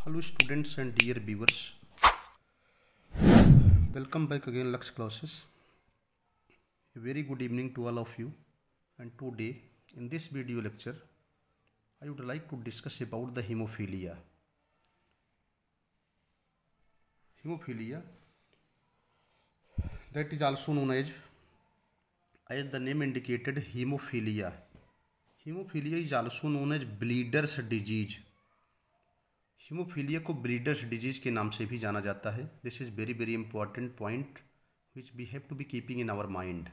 Hello students and dear viewers, welcome back again Lux classes. A very good evening to all of you, and today in this video lecture I would like to discuss about the hemophilia. Hemophilia, that is also known as the name indicated, hemophilia. Hemophilia is also known as bleeders disease. Haemophilia को bleeders disease के नाम से भी जाना जाता है. This is very important point which we have to be keeping in our mind.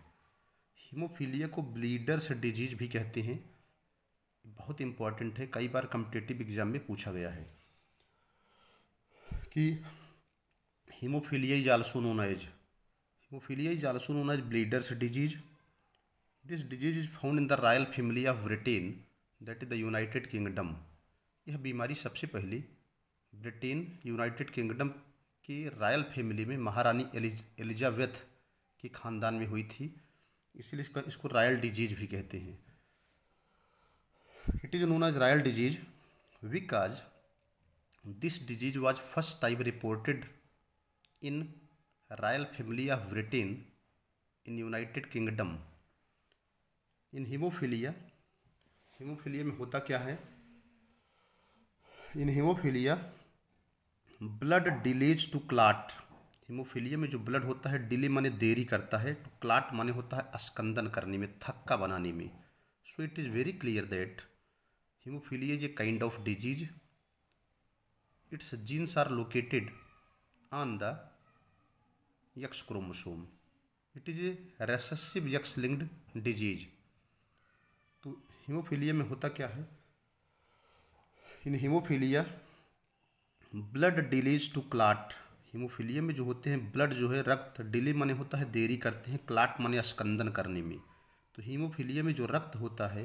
Haemophilia को bleeders disease भी कहते हैं. बहुत इंपॉर्टेंट है, कई बार कॉम्पिटिटिव एग्जाम में पूछा गया है कि haemophilia is also known as bleeders disease. This disease is found in the royal family of Britain, that is the United Kingdom. यह बीमारी सबसे पहले ब्रिटेन यूनाइटेड किंगडम की रॉयल फैमिली में महारानी एलिजाबेथ के ख़ानदान में हुई थी, इसलिए इसको रॉयल डिजीज भी कहते हैं. It is known as royal disease because this disease was first time reported in royal family of Britain in United Kingdom. In haemophilia में होता क्या है? In haemophilia blood delays to clot. Haemophilia में जो blood होता है, delay माने देरी करता है, टू क्लाट माने होता है स्कंदन करने में, थक्का बनाने में. So it is very clear that haemophilia is a kind of disease. Its genes are located on the X chromosome. It is a recessive X linked disease. तो हीमोफीलिया में होता क्या है? In haemophilia blood delays to clot. Haemophilia में जो होते हैं, blood जो है, रक्त, डिले माने होता है देरी करते हैं, क्लाट माने स्कंदन करने में. तो हीमोफीलिया में जो रक्त होता है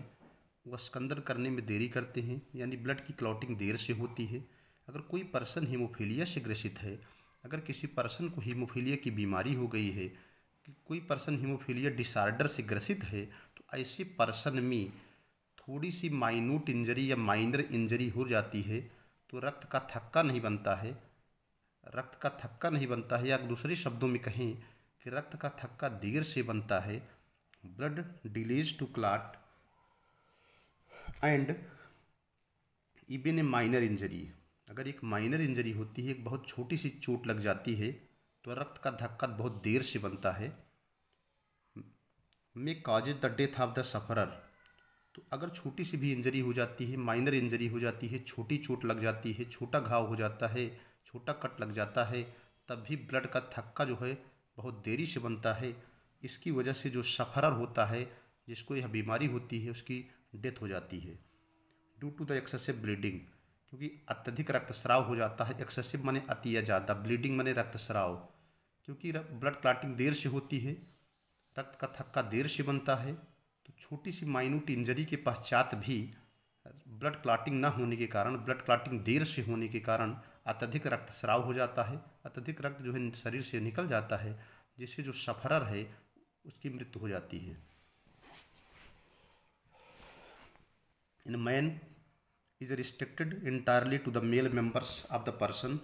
वह स्कंदन करने में देरी करते हैं, यानी ब्लड की क्लॉटिंग देर से होती है. अगर कोई पर्सन हीमोफीलिया से ग्रसित है, अगर किसी पर्सन को हीमोफीलिया की बीमारी हो गई है, कि कोई पर्सन हीमोफीलिया डिसऑर्डर से ग्रसित है, तो ऐसे पर्सन में थोड़ी सी माइन्यूट इंजरी या माइनर इंजरी हो जाती है, तो रक्त का थक्का नहीं बनता है, या दूसरे शब्दों में कहें कि रक्त का थक्का देर से बनता है. Blood delays to clot and even a minor injury. अगर एक माइनर इंजरी होती है, एक बहुत छोटी सी चोट लग जाती है, तो रक्त का धक्का बहुत देर से बनता है. May causes the death of the sufferer. तो अगर छोटी सी भी इंजरी हो जाती है, माइनर इंजरी हो जाती है, छोटी चोट लग जाती है, छोटा घाव हो जाता है, छोटा कट लग जाता है, तब भी ब्लड का थक्का जो है बहुत देरी से बनता है. इसकी वजह से जो सफरर होता है, जिसको यह बीमारी होती है, उसकी डेथ हो जाती है due to the excessive bleeding. क्योंकि अत्यधिक रक्तस्राव हो जाता है. एक्सेसिव माने अति या ज़्यादा, ब्लीडिंग माने रक्तस्राव. क्योंकि ब्लड क्लॉटिंग देर से होती है, रक्त का थक्का देर से बनता है, तो छोटी सी माइन्यूट इंजरी के पश्चात भी ब्लड क्लॉटिंग ना होने के कारण, ब्लड क्लॉटिंग देर से होने के कारण अत्यधिक रक्तस्राव हो जाता है. अत्यधिक रक्त जो है शरीर से निकल जाता है, जिससे जो सफरर है उसकी मृत्यु हो जाती है. In man is restricted entirely to the male members of the person.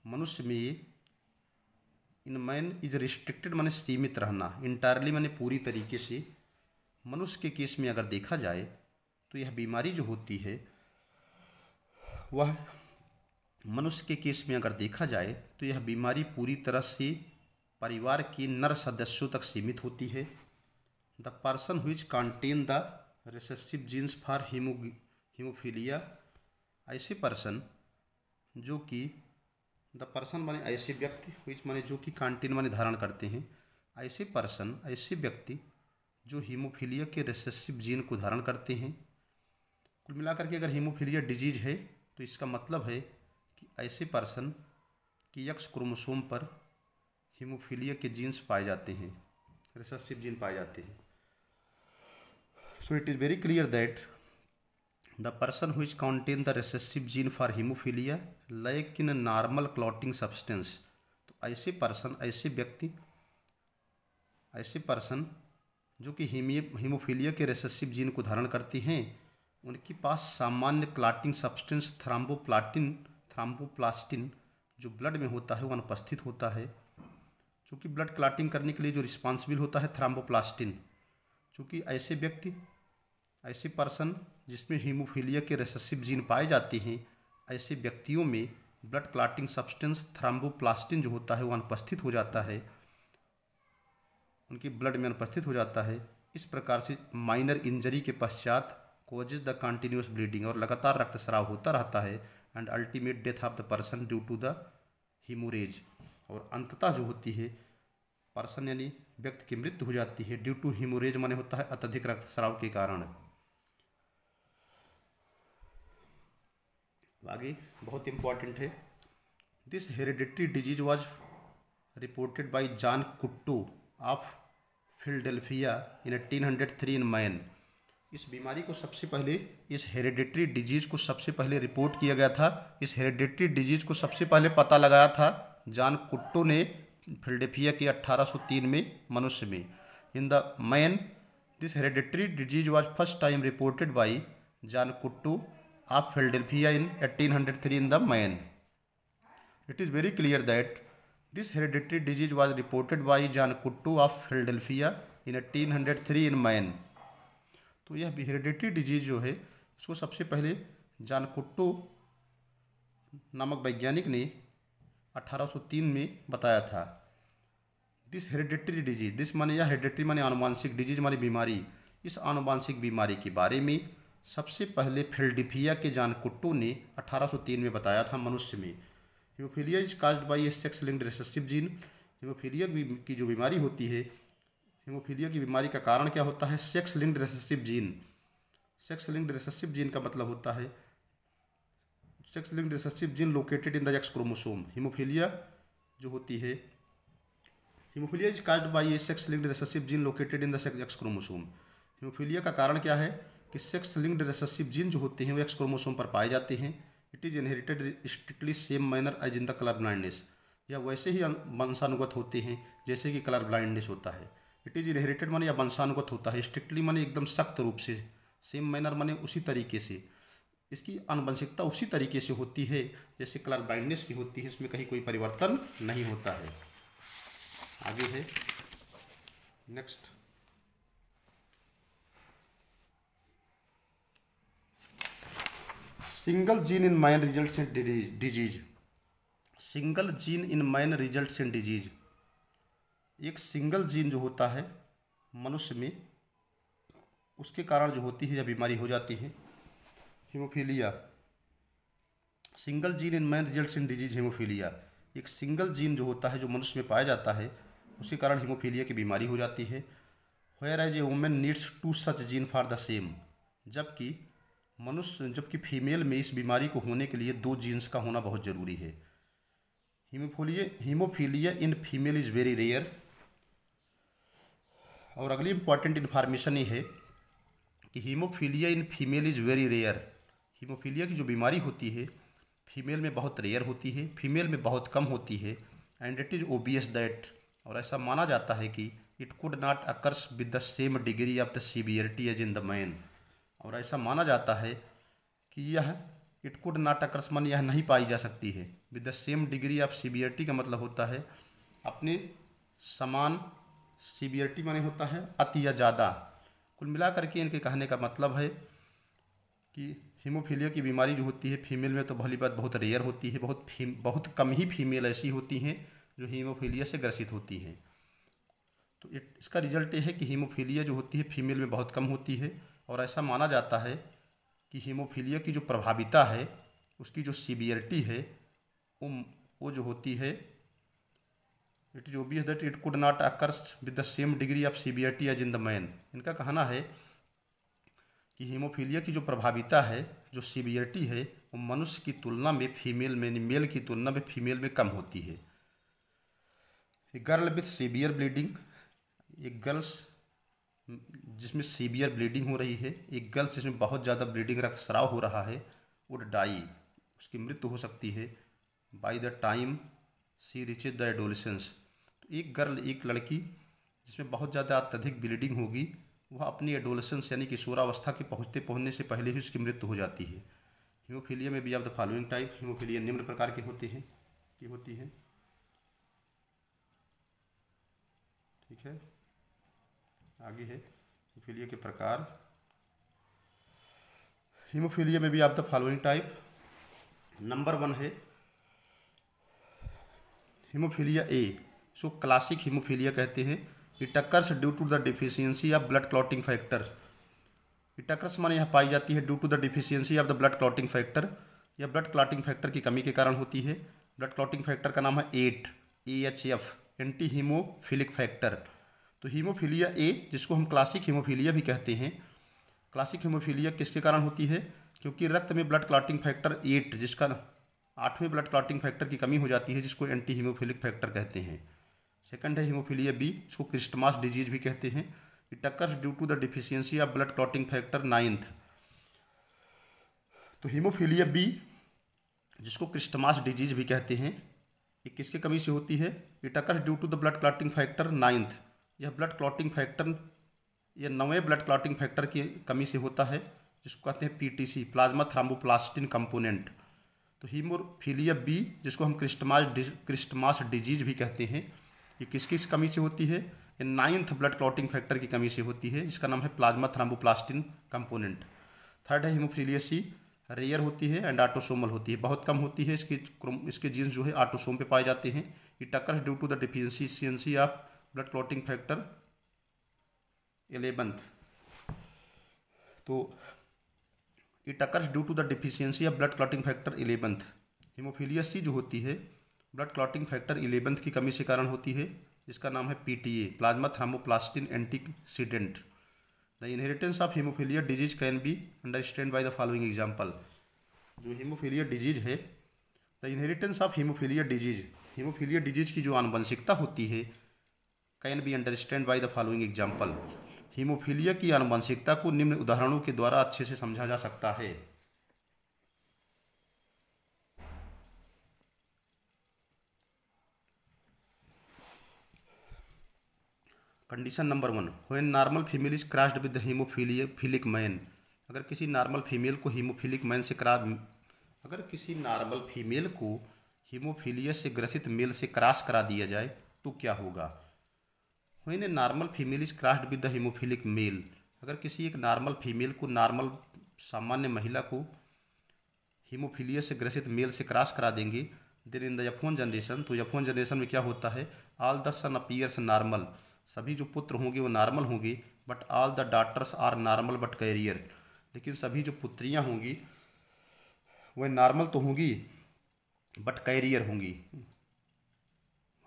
मनुष्य में ये इन मैन इज रिस्ट्रिक्टेड माने सीमित रहना, इंटायरली माने पूरी तरीके से. मनुष्य के केस में अगर देखा जाए तो यह बीमारी जो होती है वह मनुष्य के केस में अगर देखा जाए तो यह बीमारी पूरी तरह से परिवार के नर सदस्यों तक सीमित होती है. The person which contain the recessive genes for haemophilia. ऐसे पर्सन जो कि द पर्सन माने ऐसे व्यक्ति, व्हिच माने जो कि कंटेन माने धारण करते हैं, ऐसे पर्सन ऐसे व्यक्ति जो हीमोफीलिया के रिसेसिव जीन को धारण करते हैं. कुल मिलाकर के अगर हीमोफीलिया डिजीज है तो इसका मतलब है कि ऐसे पर्सन की एक्स क्रोमोसोम पर हीमोफीलिया के जीन्स पाए जाते हैं, रिसेसिव जीन पाए जाते हैं. सो it is very clear that the person which contain the recessive gene for haemophilia like in normal clotting substance. तो ऐसे पर्सन, ऐसे व्यक्ति, ऐसे पर्सन जो कि हीमोफीलिया के रिसेसिव जीन को धारण करते हैं, उनके पास सामान्य क्लॉटिंग सब्सटेंस थ्रोम्बोप्लास्टिन जो ब्लड में होता है वो अनुपस्थित होता है। चूँकि ब्लड क्लॉटिंग करने के लिए जो रिस्पॉन्सिबल होता है थ्रोम्बोप्लास्टिन, चूँकि ऐसे पर्सन जिसमें हीमोफीलिया के रेसेसिव जीन पाए जाते हैं, ऐसे व्यक्तियों में ब्लड क्लॉटिंग सब्सटेंस थ्रोम्बोप्लास्टिन जो होता है वो अनुपस्थित हो जाता है, उनके ब्लड में अनुपस्थित हो जाता है। इस प्रकार से माइनर इंजरी के पश्चात कॉजेज द कंटिन्यूस ब्लीडिंग, और लगातार रक्तस्राव होता रहता है, and ultimate death of the person due to the haemorrhage, और अंततः जो होती है पर्सन यानी व्यक्ति की मृत्यु हो जाती है ड्यू टू हीमोरेज, माने होता है अत्यधिक रक्तस्राव के कारण। आगे बहुत इंपॉर्टेंट है, this hereditary disease was reported by John Kutto of Philadelphia in 1803 in man. इस बीमारी को सबसे पहले, इस हेरिडिटरी डिजीज को सबसे पहले रिपोर्ट किया गया था, इस हेरिडिटरी डिजीज को सबसे पहले पता लगाया था जॉन कुट्टो ने फिलडेल्फिया के 1803 में मनुष्य में। In the man this hereditary disease was first time reported by John Kutto of Philadelphia in 1803 in the man. It is very clear that this hereditary disease was reported by John Cutto of Philadelphia in 1803 in man. तो यह hereditary disease जो है इसको सबसे पहले John कुट्टो नामक वैज्ञानिक ने 1803 में बताया था। दिस हेरिडिटरी डिजीज, दिस माने यह हेरिडिटरी माने आनुवांशिक, डिजीज माने बीमारी, इस आनुवांशिक बीमारी के बारे में सबसे पहले फिलडेल्फिया के जॉन कुट्टो ने 1803 में बताया था मनुष्य में। Haemophilia is caused by A sex linked recessive gene. Haemophilia की जो बीमारी होती है, हीमोफीलिया की बीमारी का कारण क्या होता है? Sex linked recessive gene. Sex linked recessive gene का मतलब होता है sex linked recessive gene located in the X chromosome. Haemophilia जो होती है, haemophilia is caused by A sex linked recessive gene located in the X chromosome. Haemophilia का कारण क्या है कि सेक्स लिंक्ड रिसेसिव जीन जो होते हैं वो एक्स क्रोमोसोम पर पाए जाते हैं। It is inherited strictly same manner as in the colour blindness. या वैसे ही वंशानुगत होते हैं जैसे कि कलर ब्लाइंडनेस होता है। इट इज इनहेरिटेड माने या वंशानुगत होता है, स्ट्रिक्टली माने एकदम सख्त रूप से, सेम मैनर माने उसी तरीके से, इसकी आनुवंशिकता उसी तरीके से होती है जैसे कलर ब्लाइंडनेस की होती है, इसमें कहीं कोई परिवर्तन नहीं होता है। आगे है next, single gene in man results in disease. Single gene in man results in disease, एक सिंगल जीन जो होता है मनुष्य में, उसके कारण जो होती है या बीमारी हो जाती है haemophilia. Single gene in man results in disease haemophilia, एक सिंगल जीन जो होता है जो मनुष्य में पाया जाता है उसी कारण हीमोफीलिया की बीमारी हो जाती है। Whereas a women needs to such gene for the same, जबकि फीमेल में इस बीमारी को होने के लिए 2 जीन्स का होना बहुत ज़रूरी है। Haemophilia in female is very rare. और अगली इंपॉर्टेंट इन्फॉर्मेशन ये है कि haemophilia in female is very rare. Haemophilia की जो बीमारी होती है फीमेल में बहुत रेयर होती है, फीमेल में बहुत कम होती है। And it is obvious that, और ऐसा माना जाता है कि it could not occurs with the same degree of the severity as in the man. और ऐसा माना जाता है कि यह इट कुड नॉट अकर्स मान यह नहीं पाई जा सकती है with the same degree of severity का मतलब होता है अपने समान, सीवियरिटी माने होता है अति या ज़्यादा। कुल मिलाकर के इनके कहने का मतलब है कि हीमोफीलिया की बीमारी जो होती है फीमेल में तो भली बात बहुत रेयर होती है, बहुत कम ही फीमेल ऐसी होती हैं जो हीमोफीलिया से ग्रसित होती हैं। तो इसका रिजल्ट ये है कि हीमोफीलिया जो होती है फीमेल में बहुत कम होती है। और ऐसा माना जाता है कि हीमोफीलिया की जो प्रभाविता है, उसकी जो सीवियरिटी है, वो जो होती है, it is obvious that it could not occurs with the same degree of severity as in the man. इनका कहना है कि हीमोफीलिया की जो प्रभाविता है, जो सीवियरिटी है, वो मनुष्य की तुलना में फीमेल में, मेल की तुलना में फीमेल में कम होती है। गर्ल विथ सीवियर ब्लीडिंग, एक गर्ल्स जिसमें सीवियर ब्लीडिंग हो रही है, एक गर्ल्स जिसमें बहुत ज़्यादा ब्लीडिंग रक्तस्राव हो रहा है, वुड डाई, उसकी मृत्यु हो सकती है by the time she reaches the adolescence. तो एक गर्ल, एक लड़की जिसमें बहुत ज़्यादा अत्यधिक ब्लीडिंग होगी, वह अपनी एडोलेसेंस यानी किशोरावस्था के पहुँचने से पहले ही उसकी मृत्यु हो जाती है। हीमोफीलिया में भी of the following type, haemophilia निम्न प्रकार की होती हैं। ठीक है, आगे है हीमोफीलिया के प्रकार। हीमोफीलिया में भी of the following type. Number 1 है हीमोफीलिया ए, इसको क्लासिक हीमोफीलिया कहते हैं। It occurs due to the deficiency of blood clotting factor. It occurs माने यहाँ पाई जाती है due to the deficiency of the blood clotting factor, यह ब्लड क्लॉटिंग फैक्टर की कमी के कारण होती है। ब्लड क्लॉटिंग फैक्टर का नाम है AHF, एंटी हीमोफिलिक फैक्टर। तो हीमोफीलिया ए, जिसको हम क्लासिक हीमोफीलिया भी कहते हैं, क्लासिक हीमोफीलिया किसके कारण होती है? क्योंकि रक्त में ब्लड क्लॉटिंग फैक्टर 8, जिसका 8वें ब्लड क्लॉटिंग फैक्टर की कमी हो जाती है, जिसको एंटी हीमोफिलिक फैक्टर कहते हैं। सेकंड है हीमोफीलिया बी, इसको क्रिस्टमास डिजीज भी कहते हैं। It occurs due to the deficiency of blood clotting factor 9th। तो हीमोफीलिया बी, जिसको क्रिस्टमास डिजीज भी कहते हैं, ये किसके कमी से होती है? It occurs due to the blood clotting factor 9th। यह ब्लड क्लॉटिंग फैक्टर, यह 9वें ब्लड क्लॉटिंग फैक्टर की कमी से होता है, जिसको कहते हैं PTC, प्लाज्मा थ्रोम्बोप्लास्टिन कंपोनेंट। तो हीमोफीलिया बी, जिसको हम क्रिस्टमास डिजीज भी कहते हैं, ये किसकी कमी से होती है? ये 9th ब्लड क्लॉटिंग फैक्टर की कमी से होती है, जिसका नाम है प्लाज्मा थ्रोम्बोप्लास्टिन कंपोनेंट। थर्ड है हीमोफीलिया सी, रेयर होती है एंड ऑटोसोमल होती है, बहुत कम होती है, इसके जीन्स जो है ऑटोसोम पे पाए जाते हैं। It occurs due to the deficiency of blood clotting factor 11th। तो it occurs due to the deficiency of blood clotting factor 11th। Haemophilia C जो होती है, ब्लड क्लॉटिंग फैक्टर 11th की कमी से कारण होती है, जिसका नाम है PTA, plasma thromboplastin antecedent. The inheritance of haemophilia disease can be understand by the following example. जो हीमोफीलिया डिजीज है, the inheritance of haemophilia disease की जो आनुवंशिकता होती है, can be understand by the following example. Haemophilia की आनुवंशिकता को निम्न उदाहरणों के द्वारा अच्छे से समझा जा सकता है। Condition number 1, when normal female is crossed with haemophilic man. अगर किसी नॉर्मल फीमेल को हीमोफीलिया से ग्रसित मेल से क्रॉस करा दिया जाए तो क्या होगा? When a normal female is crossed with the haemophilic male, अगर किसी एक नॉर्मल फीमेल को, नॉर्मल सामान्य महिला को हीमोफीलिया से ग्रसित मेल से क्रॉस करा देंगे, then in the F1 generation, तो F1 जनरेशन में क्या होता है? All the son appears normal, सभी जो पुत्र होंगे वो नॉर्मल होंगे, but all the daughters are normal but carrier, लेकिन सभी जो पुत्रियां होंगी वह नॉर्मल तो होंगी बट कैरियर होंगी।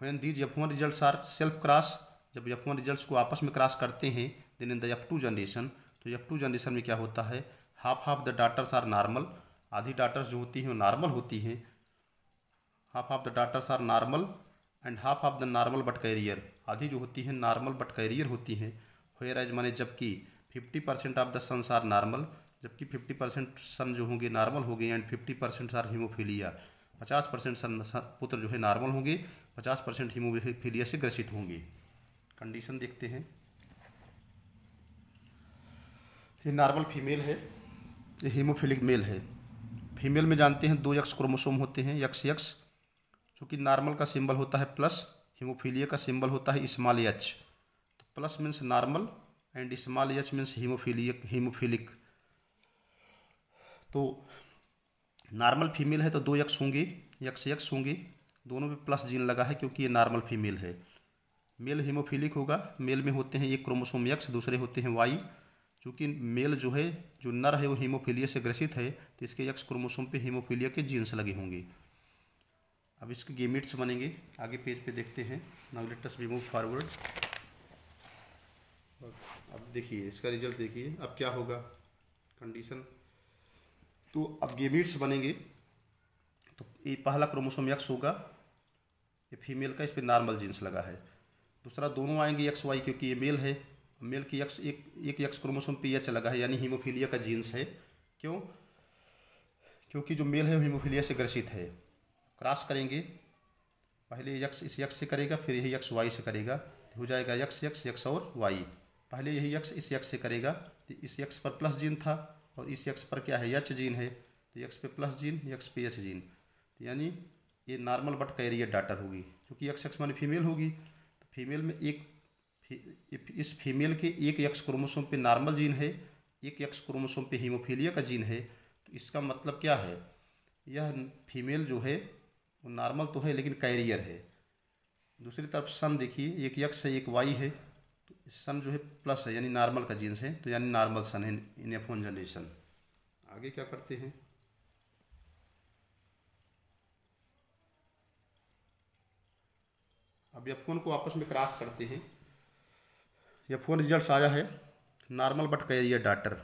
When these F1 results are self cross, जब F1 रिजल्ट्स को आपस में क्रॉस करते हैं, then in the F2 generation, तो F2 जनरेशन में क्या होता है? Half the daughters are normal, आधी डॉटर्स जो होती हैं वो नॉर्मल होती हैं, half the daughters are normal and half of the normal but carrier, आधी जो होती हैं नॉर्मल बट कैरियर होती हैं। व्हेयर एज माने जबकि 50% of the sons are normal, जबकि 50% सन जो होंगे नॉर्मल हो गए, एंड 50% आर हीमोफीलिया, 50% सन पुत्र जो है नॉर्मल होंगे, 50% हीमोफीलिया से ग्रसित होंगे। कंडीशन देखते हैं। ये नॉर्मल फीमेल है, ये हीमोफिलिक मेल है। फीमेल में जानते हैं 2 X क्रोमोसोम होते हैं, XX, जो कि नॉर्मल का सिंबल होता है प्लस, हीमोफीलिया का सिंबल होता है स्मॉल h। तो plus means normal and small h means haemophilic. तो नॉर्मल फीमेल है तो 2 X होंगे, XX होंगे, दोनों में प्लस जीन लगा है क्योंकि ये नॉर्मल फीमेल है। मेल हीमोफिलिक होगा, मेल में होते हैं एक क्रोमोसोम X, दूसरे होते हैं Y। चूँकि मेल जो है, जो नर है वो हीमोफीलिया से ग्रसित है, तो इसके X क्रोमोसोम पे हीमोफीलिया के जीन्स लगे होंगे। अब इसके गेमेट्स बनेंगे, आगे पेज पे देखते हैं। Now let us move forward. अब देखिए इसका रिजल्ट देखिए, अब क्या होगा कंडीशन। तो अब गेमेट्स बनेंगे, तो ये पहला क्रोमोसोम X होगा, ये फीमेल का, इस पर नॉर्मल जीन्स लगा है। दूसरा दोनों आएंगे XY, क्योंकि ये मेल है, मेल की एक X क्रोमोसोम पे H लगा है, यानी हीमोफीलिया का जीन्स है। क्यों? क्योंकि जो मेल है वो हीमोफीलिया से ग्रसित है। क्रॉस करेंगे, पहले X इस X से करेगा, फिर यही X Y से करेगा, हो जाएगा X और Y। पहले यही यक्स इस यक्स से करेगा, तो इस यक्स पर प्लस जीन था और इस यक्स पर क्या है, एच जीन है, तो यक्स पे प्लस जीन, यक्स पे एच जीन, तो यानी ये नॉर्मल बट कैरियर डॉटर होगी, क्योंकि यक्स यक्स माने फीमेल होगी, तो फीमेल में इस फीमेल के एक यक्स क्रोमोसोम पे नॉर्मल जीन है, एक यक्स क्रोमोसोम पे हीमोफीलिया का जीन है, तो इसका मतलब क्या है, यह फीमेल जो है वो नॉर्मल तो है लेकिन कैरियर है। दूसरी तरफ सन देखिए, एक यक्स है एक वाई है, तो सन जो है प्लस है यानी नॉर्मल का जीन्स है, तो यानी नॉर्मल सन है इन F1 जनरेशन। आगे क्या करते हैं, अब F1 को आपस में क्रॉस करते हैं। F1 रिजल्ट्स आया है नॉर्मल बट कैरियर डाटर,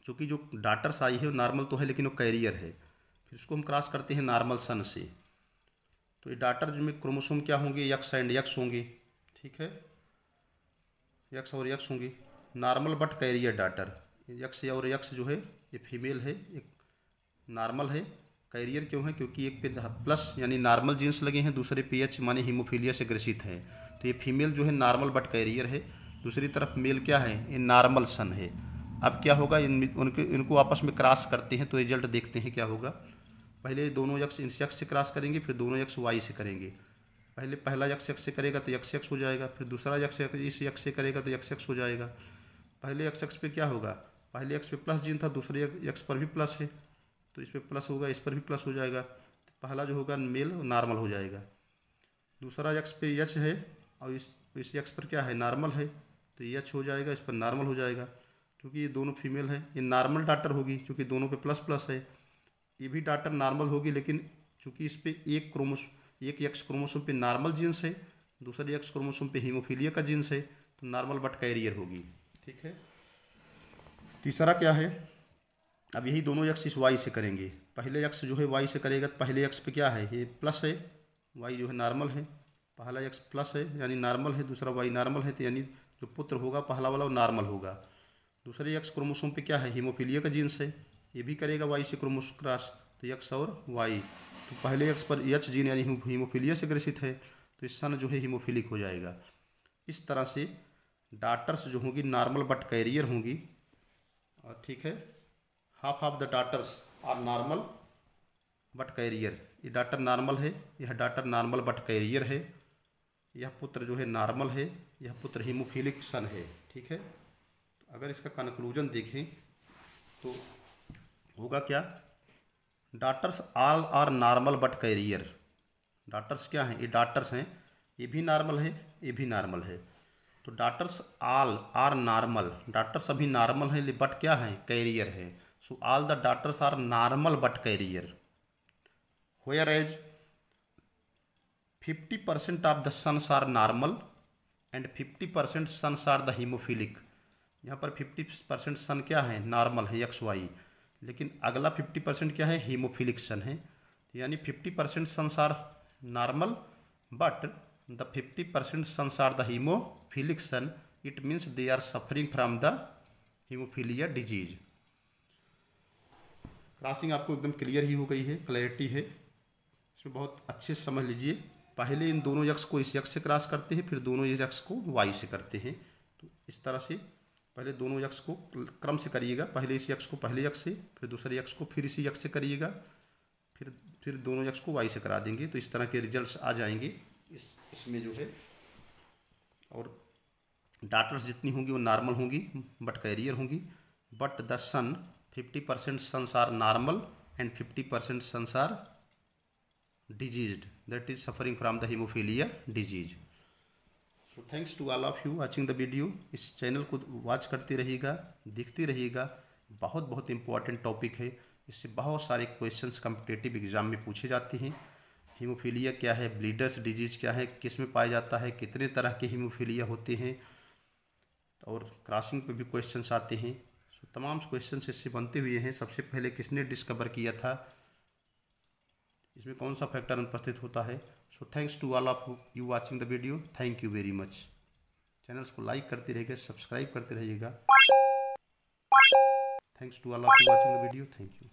चूँकि जो डाटर्स आई है वो नॉर्मल तो है लेकिन वो कैरियर है, फिर उसको हम क्रॉस करते हैं नॉर्मल सन से, तो ये डाटर में क्रोमोसोम क्या होंगे, यक्स एंड यक्स होंगे, ठीक है, यक्स और यक्स होंगे, नॉर्मल बट कैरियर डाटर, यक्स और यक्स जो है ये फीमेल है, एक नॉर्मल है, कैरियर क्यों है, क्योंकि एक पे प्लस यानी नॉर्मल जीन्स लगे हैं, दूसरे पे एच माने हीमोफीलिया से ग्रसित है, तो ये फीमेल जो है नॉर्मल बट कैरियर है, दूसरी तरफ मेल क्या है, ये नॉर्मल सन है। अब क्या होगा, इनको आपस में क्रॉस करते हैं तो रिजल्ट देखते हैं क्या होगा। पहले दोनों यक्स इस यक्स से क्रॉस करेंगे, फिर दोनों यक्स वाई से करेंगे, पहले पहला यक्स यक्स से करेगा तो यक्स यक्स हो जाएगा, फिर दूसरा यक्स इस यक्स से करेगा तो यक्स यक्स हो जाएगा। पहले यक्स यक्स पे क्या होगा, पहले यक्स पे प्लस जीन था, दूसरे यक्स पर भी प्लस है, तो इस पर प्लस होगा, इस पर भी प्लस हो जाएगा, तो पहला जो होगा मेल नॉर्मल हो जाएगा। दूसरा यक्स पे एच है और इस यक्स पर क्या है, नॉर्मल है, तो एच हो जाएगा, इस पर नॉर्मल हो जाएगा, क्योंकि ये दोनों फीमेल है, ये नॉर्मल डाटर होगी क्योंकि दोनों पे प्लस प्लस है। ये भी डाटर नॉर्मल होगी, लेकिन चूंकि इस पर एक यक्स क्रोमोसोम पे नॉर्मल जीन्स है, दूसरे यक्स क्रोमोसोम पे हीमोफीलिया का जीन्स है, तो नॉर्मल बट कैरियर होगी, ठीक है। तीसरा क्या है, अब यही दोनों यक्स इस वाई से करेंगे, पहले यक्स जो है वाई से करेगा तो पहले यक्स पे क्या है, ये प्लस है, वाई जो है नॉर्मल है, पहला यक्स प्लस है यानी नॉर्मल है, दूसरा वाई नॉर्मल है, तो यानी जो पुत्र होगा पहला वाला वो नॉर्मल होगा। दूसरे यक्स क्रोमोसोम पे क्या है, हीमोफीलिया का जीन्स है, ये भी करेगा वाई से क्रोमोस क्रॉस, तो यक्स और वाई, तो पहले यक्स पर एच जीन यानी हीमोफीलिया से ग्रसित है, तो इस सन जो है हीमोफिलिक हो जाएगा। इस तरह से डाटर्स जो होंगी नॉर्मल बट कैरियर होंगी, और ठीक है, half of the daughters are normal but carrier, ये डाटर नॉर्मल है, यह डाटर नॉर्मल बट कैरियर है, यह पुत्र जो है नॉर्मल है, यह पुत्र हीमोफिलिक सन है, ठीक है। तो अगर इसका कंक्लूजन देखें तो होगा क्या, daughters all are normal but carrier, daughters क्या हैं, ये डाटर्स हैं, ये भी नॉर्मल है, ये भी नॉर्मल है, तो daughters all are normal, daughters अभी नॉर्मल है बट क्या है, कैरियर है, so all the daughters are normal but carrier, whereas 50% of the sons are normal and 50% sons are the haemophilic. यहाँ पर 50% सन क्या है, नॉर्मल है एक्स वाई, लेकिन अगला 50% क्या है, हीमोफिलिक सन है, यानी 50% sons are normal but the 50% sons are the haemophilic son, it means they are suffering from the haemophilia disease. Crossing आपको एकदम क्लियर ही हो गई है, क्लैरिटी है, इसमें बहुत अच्छे से समझ लीजिए। पहले इन दोनों यक्स को इस यक्स से क्रॉस करते हैं, फिर दोनों ये यक्स को वाई से करते हैं, तो इस तरह से पहले दोनों यक्स को क्रम से करिएगा, पहले इस यक्स को पहले यक्स से, फिर दूसरे यक्स को फिर इसी यक्स से करिएगा, फिर दोनों यक्स को वाई से करा देंगे, तो इस तरह के रिजल्ट्स आ जाएंगे इसमें जो है। और डाटर्स जितनी होंगी वो नॉर्मल होंगी बट कैरियर होंगी, but the son 50% sons are normal and 50% sons are diseased, that is suffering from the haemophilia disease. So thanks to all of you watching the video, इस चैनल को watch करते रहिएगा, देखते रहिएगा, बहुत बहुत इंपॉर्टेंट टॉपिक है, इससे बहुत सारे क्वेश्चंस कॉम्पिटिटिव एग्जाम में पूछे जाते हैं। हीमोफीलिया क्या है, ब्लीडर्स डिजीज क्या है, किस में पाया जाता है, कितने तरह के हीमोफीलिया होते हैं, और क्रॉसिंग पे भी क्वेश्चंस आते हैं। सो तमाम क्वेश्चंस इससे बनते हुए हैं। सबसे पहले किसने डिस्कवर किया था, इसमें कौन सा फैक्टर अनुपस्थित होता है। So thanks to all of you watching the video, thank you very much. Channels को लाइक करते रहिएगा, सब्सक्राइब करते रहिएगा। Thanks to all of you watching the video, thank you.